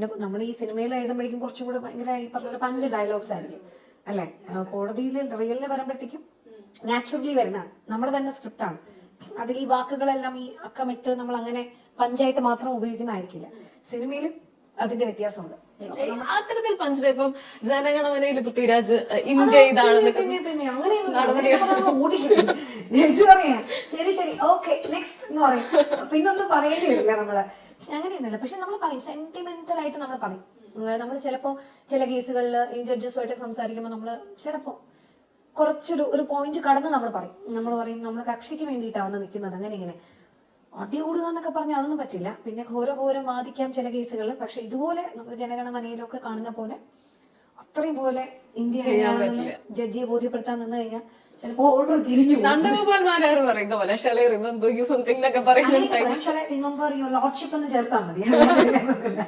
പിന്നെ നമ്മൾ ഈ സിനിമയിൽ എഴുതുമ്പോഴേക്കും കുറച്ചും കൂടെ ഭയങ്കര ഈ പറഞ്ഞ പഞ്ച് ഡയലോഗ്സ് ആയിരിക്കും അല്ലെ. കോടതിയിൽ റിയലിൽ വരുമ്പോഴത്തേക്കും നാച്ചുറലി വരുന്നതാണ്, നമ്മുടെ തന്നെ സ്ക്രിപ്റ്റാണ്. അതിൽ ഈ വാക്കുകളെല്ലാം ഈ അക്കമിട്ട് നമ്മൾ അങ്ങനെ പഞ്ചായിട്ട് മാത്രം ഉപയോഗിക്കുന്നതായിരിക്കില്ല. സിനിമയിൽ അതിന്റെ വ്യത്യാസമുണ്ട്. അത്തരത്തിൽ പഞ്ചിന് ഇപ്പം ജനഗണമനയിൽ പൃഥ്വിരാജ് ഇന്ത്യ ഇതാണെന്നൊക്കെ പിന്നെ അങ്ങനെയൊന്നും ഓടിക്കും. ജഡ്ജി പറയാ ശരി ശരി ഓക്കെ നെക്സ്റ്റ് എന്ന് പറയും, പിന്നൊന്നും പറയേണ്ടി വരില്ല നമ്മള്. അങ്ങനെയൊന്നുമില്ല. പക്ഷെ നമ്മൾ പറയും, സെന്റിമെന്റൽ ആയിട്ട് നമ്മൾ പറയും. നമ്മൾ ചിലപ്പോ ചില കേസുകളിൽ ഈ ജഡ്ജസുമായിട്ട് സംസാരിക്കുമ്പോൾ നമ്മൾ ചിലപ്പോ കുറച്ചൊരു പോയിന്റ് കടന്ന് നമ്മൾ പറയും നമ്മൾ കക്ഷിക്ക് വേണ്ടിയിട്ടാണ് നിൽക്കുന്നത്, അങ്ങനെ ഇങ്ങനെ അടി കൂടുക എന്നൊക്കെ പറഞ്ഞാൽ അതൊന്നും പറ്റില്ല. പിന്നെ ഘോരം വാദിക്കാം ചില കേസുകളിൽ. പക്ഷെ ഇതുപോലെ നമ്മൾ ജനഗണമനയിലൊക്കെ കാണുന്ന പോലെ അത്രയും പോലെ ഇന്ത്യ ജഡ്ജിയെ ബോധ്യപ്പെടുത്താൻ നിന്ന് കഴിഞ്ഞാൽ ചിലപ്പോ ഓർഡർ തിരിഞ്ഞു. നന്ദഗോപാൽമാരാർ പറയുന്ന പോലെ റിമെമ്പർ യു സംതിങ് എന്നൊക്കെ പറയുന്നത് റിമെമ്പർ യുവർ ലോർഡ്ഷിപ്പ് എന്ന് ചേർത്താൽ മതി.